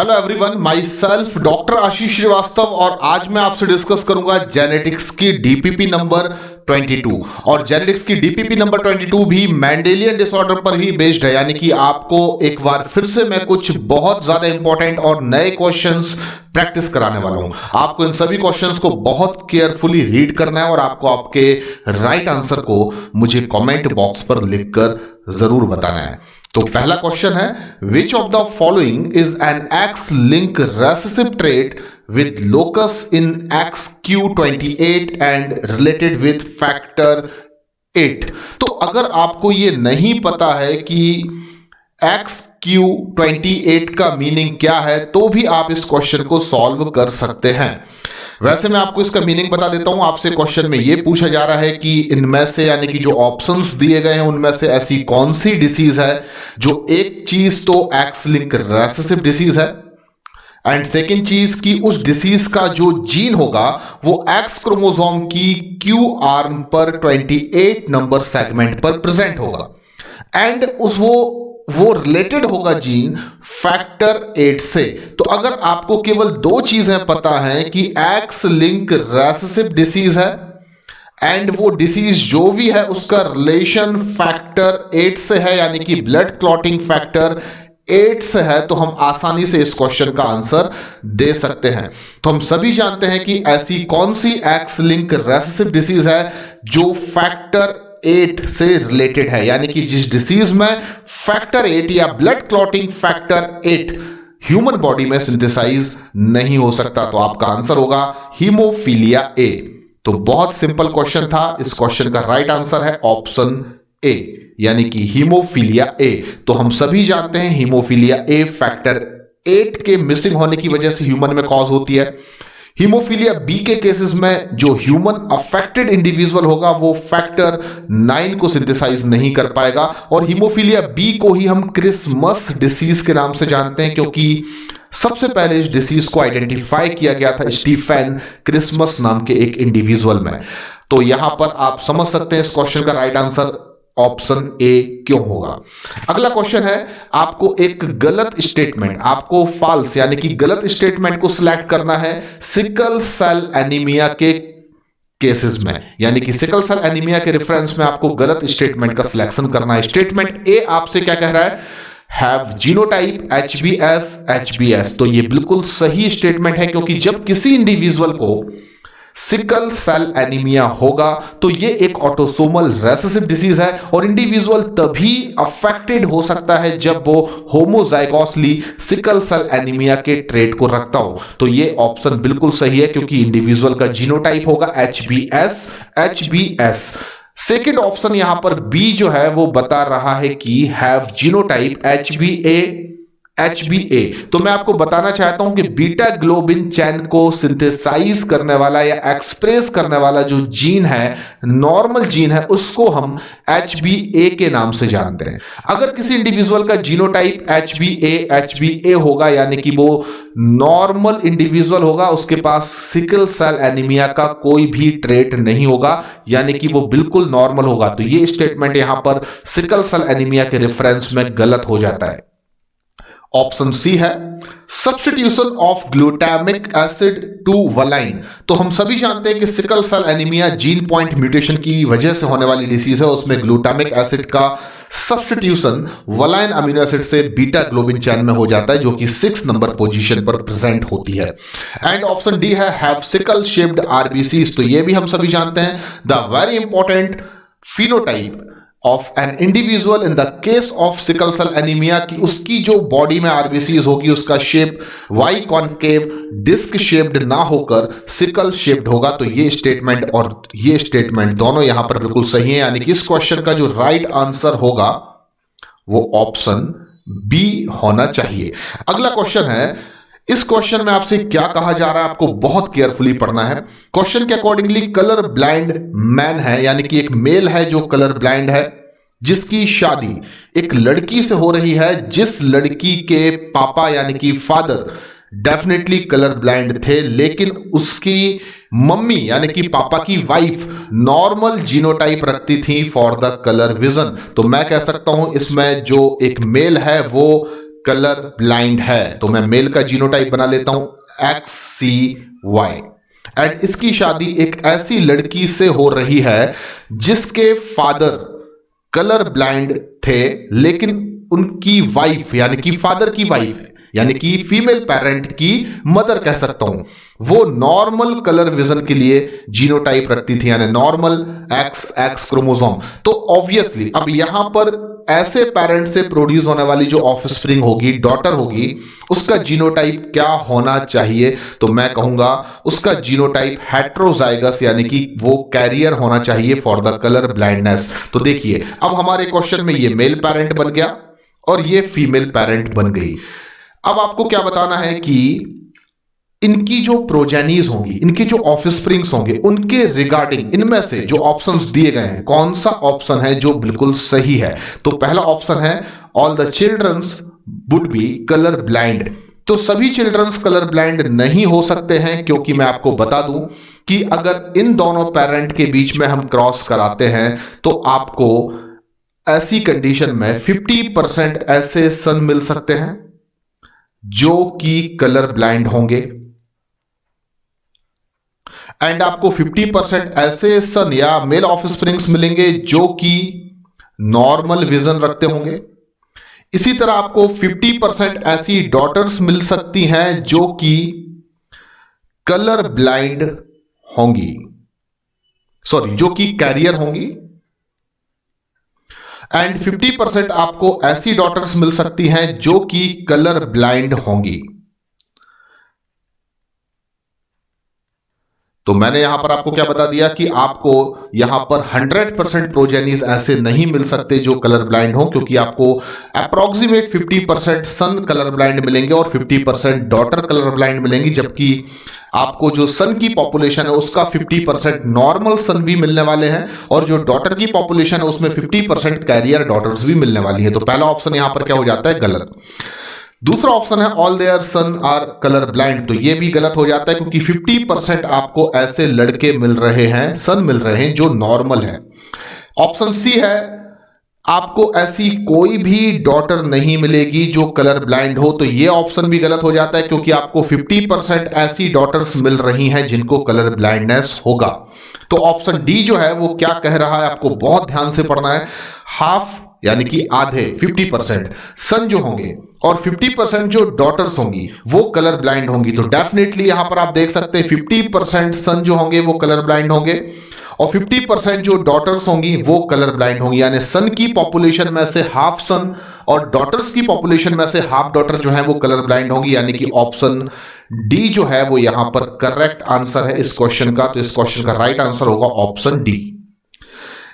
Hello everyone, myself doctor Ashish Shrivastava और आज मैं आपसे डिस्कस करूंगा जेनेटिक्स की डीपीपी नंबर 22 और जेनेटिक्स की डीपीपी नंबर 22 भी मेंडेलियन डिसऑर्डर पर ही बेस्ड है। यानी कि आपको एक बार फिर से मैं कुछ बहुत ज्यादा इंपॉर्टेंट और नए क्वेश्चंस प्रैक्टिस कराने वाला हूं। आपको इन सभी क्वेश्चंस को बहुत केयरफुली रीड करना है और आपको आपके राइट आंसर को मुझे कमेंट बॉक्स पर लिखकर जरूर बताना है। तो पहला क्वेश्चन है, which of the following is an x link recessive trait with locus in XQ28 and related with factor 8। तो अगर आपको ये नहीं पता है कि XQ28 का मीनिंग क्या है तो भी आप इस क्वेश्चन को सॉल्व कर सकते हैं। वैसे मैं आपको इसका मीनिंग बता देता हूं। आपसे क्वेश्चन में यह पूछा जा रहा है कि इनमें से यानी कि जो ऑप्शंस दिए गए हैं उनमें से ऐसी कौन सी डिसीज है जो एक चीज तो एक्स लिंक रेसेसिव डिसीज है एंड सेकेंड चीज की उस डिसीज का जो जीन होगा वो एक्स क्रोमोसोम की क्यू आर्म पर 28 नंबर सेगमेंट पर प्रेजेंट होगा एंड वो रिलेटेड होगा जीन फैक्टर 8 से। तो अगर आपको केवल दो चीजें पता हैं कि एक्स लिंक रेसेसिव डिसीज है एंड वो डिसीज जो भी है उसका रिलेशन फैक्टर 8 से है यानी कि ब्लड क्लॉटिंग फैक्टर 8 से है, तो हम आसानी से इस क्वेश्चन का आंसर दे सकते हैं। तो हम सभी जानते हैं कि ऐसी कौन सी एक्स लिंक रेसेसिव डिसीज है जो फैक्टर 8 से रिलेटेड है, यानी कि जिस डिसीज में फैक्टर 8 या blood clotting factor 8 human body में सिंथेसाइज नहीं हो सकता। तो आपका आंसर होगा हीमोफीलिया ए। तो बहुत सिंपल क्वेश्चन था। इस क्वेश्चन का राइट आंसर है ऑप्शन ए यानी कि हीमोफीलिया ए। तो हम सभी जानते हैं हीमोफीलिया ए फैक्टर 8 के मिसिंग होने की वजह से ह्यूमन में कॉज होती है। हीमोफीलिया बी के केसेस में जो ह्यूमन अफेक्टेड इंडिविजुअल होगा वो फैक्टर 9 को सिंथेसाइज नहीं कर पाएगा और हीमोफीलिया बी को ही हम क्रिसमस डिसीज के नाम से जानते हैं क्योंकि सबसे पहले इस डिसीज को आइडेंटिफाई किया गया था स्टीफन क्रिसमस नाम के एक इंडिविजुअल में। तो यहां पर आप समझ सकते हैं इस क्वेश्चन का राइट आंसर ऑप्शन ए क्यों होगा। अगला क्वेश्चन है, आपको एक गलत स्टेटमेंट, आपको फॉल्स यानी कि गलत स्टेटमेंट को सिलेक्ट करना है सिकल सेल एनीमिया के केसेस में, यानी कि सिकल सेल एनीमिया के रेफरेंस में आपको गलत स्टेटमेंट का सिलेक्शन करना है। स्टेटमेंट ए आपसे क्या कह रहा है, हैव जीनोटाइप HBS। तो ये बिल्कुल सही स्टेटमेंट है क्योंकि जब किसी इंडिविजुअल को सिकल सेल एनीमिया होगा तो ये एक ऑटोसोमल रेसेसिव डिसीज है और इंडिविजुअल तभी अफेक्टेड हो सकता है जब वो होमोजाइगोसली सिकल सेल एनीमिया के ट्रेट को रखता हो। तो ये ऑप्शन बिल्कुल सही है क्योंकि इंडिविजुअल का जीनोटाइप होगा HBS। सेकेंड ऑप्शन यहां पर बी जो है वो बता रहा है कि हैव जीनोटाइप HBA। तो मैं आपको बताना चाहता हूं कि बीटा ग्लोबिन चैन को सिंथेसाइज करने वाला या एक्सप्रेस करने वाला जो जीन है, नॉर्मल जीन है, उसको हम HBA के नाम से जानते हैं। अगर किसी इंडिविजुअल का जीनोटाइप HBA होगा यानी कि वो नॉर्मल इंडिविजुअल होगा, उसके पास सिकल सेल एनीमिया का कोई भी ट्रेट नहीं होगा यानी कि वो बिल्कुल नॉर्मल होगा। तो ये स्टेटमेंट यहां पर सिकल सेल एनीमिया के रेफरेंस में गलत हो जाता है। ऑप्शन सी है substitution of glutamic acid to valine. तो हम सभी जानते हैं कि sickle cell anaemia gene point mutation की वजह से होने वाली डिसीज है। उसमें ग्लूटामिक एसिड का सब्स्टिट्यूशन वलाइन अमीनो एसिड से बीटा ग्लोबिन चैन में हो जाता है जो कि 6 नंबर पोजीशन पर प्रेजेंट होती है। एंड ऑप्शन डी है हैव सिकल शेप्ड RBCs। तो ये भी हम सभी जानते हैं the very important phenotype of an individual in the case of sickle cell anaemia की उसकी जो बॉडी में RBCs होगी उसका shape biconcave disc shaped ना होकर सिकल शेप्ड होगा। तो ये स्टेटमेंट और ये स्टेटमेंट दोनों यहां पर बिल्कुल सही है यानी कि इस क्वेश्चन का जो राइट आंसर होगा वो ऑप्शन बी होना चाहिए। अगला क्वेश्चन है, इस क्वेश्चन में आपसे क्या कहा जा रहा है आपको बहुत केयरफुली पढ़ना है। क्वेश्चन के अकॉर्डिंगली कलर ब्लाइंड मैन है यानी कि एक मेल है जो कलर ब्लाइंड है जिसकी शादी एक लड़की से हो रही है जिस लड़की के पापा यानी कि फादर डेफिनेटली कलर ब्लाइंड थे लेकिन उसकी मम्मी यानी कि पापा की वाइफ नॉर्मल जीनोटाइप रखती थी फॉर द कलर विजन। तो मैं कह सकता हूं इसमें जो एक मेल है वो कलर ब्लाइंड है। तो मैं मेल का जीनोटाइप बना लेता हूं XCY, एंड इसकी शादी एक ऐसी लड़की से हो रही है जिसके फादर कलर ब्लाइंड थे, लेकिन उनकी वाइफ यानी कि फादर की वाइफ यानी कि फीमेल पेरेंट की मदर कह सकता हूं, वो नॉर्मल कलर विजन के लिए जीनोटाइप रखती थी, यानी नॉर्मल XX क्रोमोसोम। तो ऑब्वियसली अब यहां पर ऐसे पेरेंट से प्रोड्यूस होने वाली जो ऑफस्प्रिंग होगी, डॉटर होगी, उसका जीनोटाइप क्या होना चाहिए? तो मैं कहूंगा उसका जीनोटाइप हेट्रोजाइगस यानी कि वो कैरियर होना चाहिए फॉर द कलर ब्लाइंडनेस। तो देखिए अब हमारे क्वेश्चन में ये मेल पेरेंट बन गया और ये फीमेल पेरेंट बन गई। अब आपको क्या बताना है कि इनकी जो प्रोजेनीज होंगी, इनके जो ऑफस्प्रिंग्स होंगे, उनके रिगार्डिंग इनमें से जो ऑप्शंस दिए गए हैं, कौन सा ऑप्शन है जो बिल्कुल सही है? तो पहला ऑप्शन है all the childrens would be colour blind. तो सभी चिल्ड्रंस कलर ब्लाइंड नहीं हो सकते हैं, क्योंकि मैं आपको बता दूं कि अगर इन दोनों पेरेंट के बीच में हम क्रॉस कराते हैं तो आपको ऐसी कंडीशन में 50% ऐसे सन मिल सकते हैं जो कि कलर ब्लाइंड होंगे, एंड आपको 50% ऐसे सन या मेल ऑफस्प्रिंग्स मिलेंगे जो कि नॉर्मल विजन रखते होंगे। इसी तरह आपको 50% ऐसी डॉटर्स मिल सकती हैं जो कि कलर ब्लाइंड होंगी, जो कि कैरियर होंगी, एंड 50% आपको ऐसी डॉटर्स मिल सकती हैं जो कि कलर ब्लाइंड होंगी। तो मैंने यहां पर आपको क्या बता दिया कि आपको यहां पर 100% प्रोजेनीज ऐसे नहीं मिल सकते जो कलर ब्लाइंड हो, क्योंकि आपको अप्रोक्सीमेट 50% सन कलर ब्लाइंड मिलेंगे और 50% डॉटर कलर ब्लाइंड मिलेंगी, जबकि आपको जो सन की पॉपुलेशन है उसका 50% नॉर्मल सन भी मिलने वाले हैं और जो डॉटर की पॉपुलेशन है उसमें 50% कैरियर डॉटर्स भी मिलने वाली है। तो पहला ऑप्शन यहां पर क्या हो जाता है? गलत। दूसरा ऑप्शन है all their son are colour blind. तो यह भी गलत हो जाता है, क्योंकि 50% आपको ऐसे लड़के मिल रहे हैं, सन मिल रहे हैं जो नॉर्मल है। ऑप्शन सी है आपको ऐसी कोई भी डॉटर नहीं मिलेगी जो कलर ब्लाइंड हो। तो यह ऑप्शन भी गलत हो जाता है, क्योंकि आपको 50% ऐसी डॉटर्स मिल रही हैं जिनको कलर ब्लाइंडनेस होगा। तो ऑप्शन डी जो है वो क्या कह रहा है, आपको बहुत ध्यान से पढ़ना है। हाफ यानी कि आधे 50% सन जो होंगे और 50% जो डॉटर्स होंगी वो कलर ब्लाइंड होंगी। तो डेफिनेटली यहां पर आप देख सकते हैं 50% सन जो होंगे वो कलर ब्लाइंड होंगे और 50% जो डॉटर्स होंगी वो कलर ब्लाइंड होंगी, यानी सन की पॉपुलेशन में से हाफ सन और डॉटर्स की पॉपुलेशन में से हाफ डॉटर जो है वो कलर ब्लाइंड होंगी, यानी कि ऑप्शन डी जो है वो यहां पर करेक्ट आंसर है इस क्वेश्चन का। तो इस क्वेश्चन का राइट आंसर होगा ऑप्शन डी।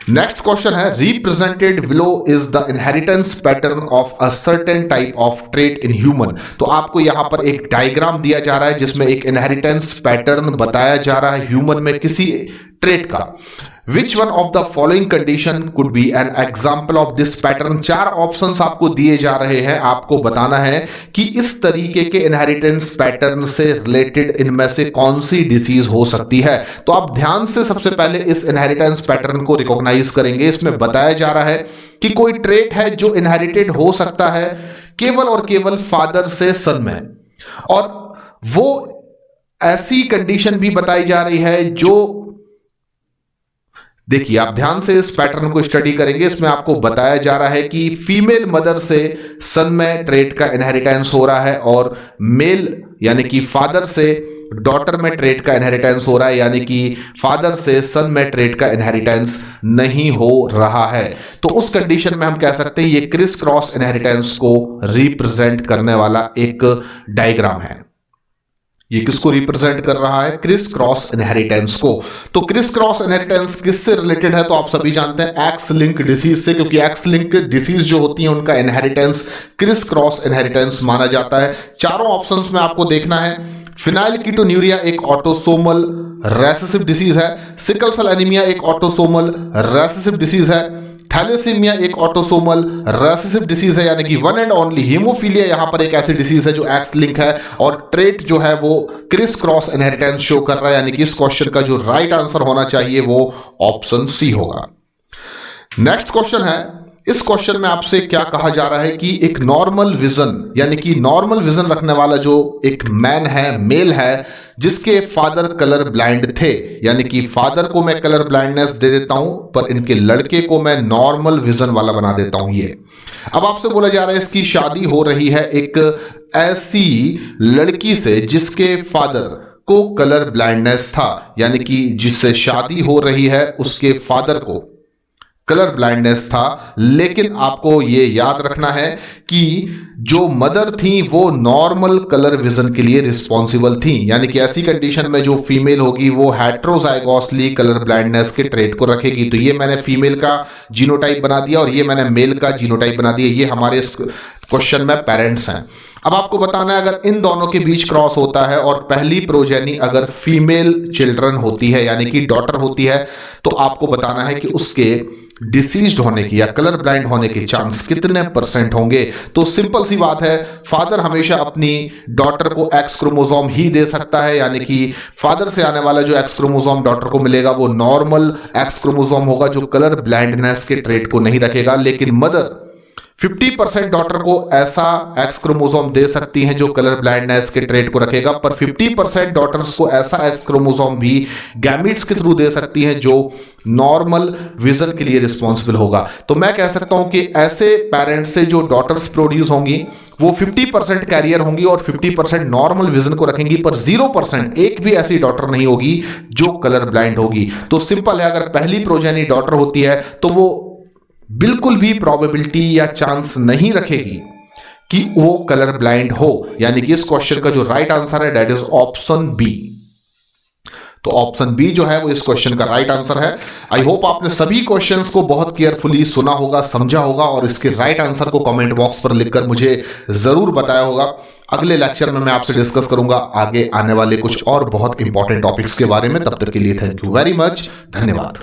नेक्स्ट क्वेश्चन है represented below is the inheritance pattern of a certain type of trait in human. तो आपको यहां पर एक डायग्राम दिया जा रहा है जिसमें एक इनहेरिटेंस पैटर्न बताया जा रहा है ह्यूमन में किसी ट्रेट का। Which one of the following condition could be an example of this pattern. 4 options आपको दिए जा रहे हैं, आपको बताना है कि इस तरीके के इनहेरिटेंस पैटर्न से रिलेटेड इनमें से कौन सी डिसीज हो सकती है। तो आप ध्यान से सबसे पहले इस इनहेरिटेंस पैटर्न को रिकॉग्नाइज करेंगे। इसमें बताया जा रहा है कि कोई ट्रेट है जो इनहेरिटेड हो सकता है केवल और केवल फादर से सन में, और वो ऐसी कंडीशन भी बताई जा रही है जो, देखिए आप ध्यान से इस पैटर्न को स्टडी करेंगे। इसमें आपको बताया जा रहा है कि फीमेल मदर से सन में ट्रेट का इनहेरिटेंस हो रहा है और मेल यानी कि फादर से डॉटर में ट्रेट का इनहेरिटेंस हो रहा है, यानी कि फादर से सन में ट्रेट का इनहेरिटेंस नहीं हो रहा है। तो उस कंडीशन में हम कह सकते हैं ये क्रिस क्रॉस इनहेरिटेंस को रिप्रेजेंट करने वाला एक डायग्राम है। ये किसको रिप्रेजेंट कर रहा है? क्रिस क्रॉस इनहेरिटेंस को। तो क्रिस क्रॉस इनहेरिटेंस किससे रिलेटेड है? तो आप सभी जानते हैं एक्स लिंक डिसीज से, क्योंकि एक्स लिंक डिसीज जो होती है उनका इनहेरिटेंस क्रिस क्रॉस इनहेरिटेंस माना जाता है। चारों ऑप्शंस में आपको देखना है। फिनाइलकीटोन्यूरिया एक ऑटोसोमल रेसेसिव डिसीज है, सिकल सेल एनीमिया एक ऑटोसोमल रेसेसिव डिसीज है, थैलेसीमिया एक ऑटोसोमल रेसेसिव डिसीज है, यानी कि वन एंड ओनली हीमोफीलिया यहां पर एक ऐसी डिसीज है जो एक्स लिंक है, और ट्रेट जो है वो क्रिस क्रॉस इनहेरिटेंस शो कर रहा है, यानी कि इस क्वेश्चन का जो राइट आंसर होना चाहिए वो ऑप्शन सी होगा। नेक्स्ट क्वेश्चन है इस क्वेश्चन में आपसे क्या कहा जा रहा है कि एक नॉर्मल विजन यानी कि नॉर्मल विजन रखने वाला जो एक मैन है, मेल है, जिसके फादर कलर ब्लाइंड थे, यानी कि फादर को मैं कलर ब्लाइंडनेस दे देता हूं पर इनके लड़के को मैं नॉर्मल विजन वाला बना देता हूं। ये अब आपसे बोला जा रहा है इसकी शादी हो रही है एक ऐसी लड़की से जिसके फादर को कलर ब्लाइंडनेस था, यानी कि जिससे शादी हो रही है उसके फादर को कलर ब्लाइंडनेस था। लेकिन आपको ये याद रखना है कि जो मदर थी वो नॉर्मल कलर विजन के लिए रिस्पॉन्सिबल थी, यानी कि ऐसी कंडीशन में जो फीमेल होगी वो हेट्रोजाइगोसली कलर ब्लाइंडनेस के ट्रेट को रखेगी। तो ये मैंने फीमेल का जीनोटाइप बना दिया और ये मैंने मेल का जीनोटाइप बना दिया। ये हमारे इस क्वेश्चन में पेरेंट्स हैं। अब आपको बताना है अगर इन दोनों के बीच क्रॉस होता है और पहली प्रोजेनी अगर फीमेल चिल्ड्रन होती है यानी कि डॉटर होती है, तो आपको बताना है कि उसके डिसीज्ड होने की या कलर ब्लाइंड होने के चांस कितने % होंगे। तो सिंपल सी बात है, फादर हमेशा अपनी डॉटर को एक्स क्रोमोसोम ही दे सकता है, यानी कि फादर से आने वाला जो एक्स क्रोमोसोम डॉटर को मिलेगा वो नॉर्मल एक्स क्रोमोसोम होगा जो कलर ब्लाइंडनेस के ट्रेट को नहीं रखेगा। लेकिन मदर 50% डॉटर को ऐसा एक्स क्रोमोसोम दे सकती हैं जो कलर ब्लाइंडनेस के ट्रेट को रखेगा, पर 50% डॉटर्स को ऐसा एक्स क्रोमोसोम भी गैमीट्स के थ्रू दे सकती हैं जो नॉर्मल विजन के लिए रिस्पॉन्सिबल होगा। तो मैं कह सकता हूं कि ऐसे पेरेंट्स से जो डॉटर्स प्रोड्यूस होंगी वो 50% कैरियर होंगी और 50% नॉर्मल विजन को रखेंगी, पर 0% एक भी ऐसी डॉटर नहीं होगी जो कलर ब्लाइंड होगी। तो सिंपल है, अगर पहली प्रोजेनी डॉटर होती है तो वो बिल्कुल भी प्रोबेबिलिटी या चांस नहीं रखेगी कि वो कलर ब्लाइंड हो, यानी कि इस क्वेश्चन का जो राइट आंसर है दैट इज ऑप्शन बी। तो ऑप्शन बी जो है वो इस क्वेश्चन का राइट आंसर है। आई होप आपने सभी क्वेश्चंस को बहुत केयरफुली सुना होगा, समझा होगा और इसके राइट आंसर को कमेंट बॉक्स पर लिखकर मुझे जरूर बताया होगा। अगले लेक्चर में मैं आपसे डिस्कस करूंगा आगे आने वाले कुछ और बहुत इंपॉर्टेंट टॉपिक्स के बारे में। तब तक के लिए थैंक यू वेरी मच, धन्यवाद।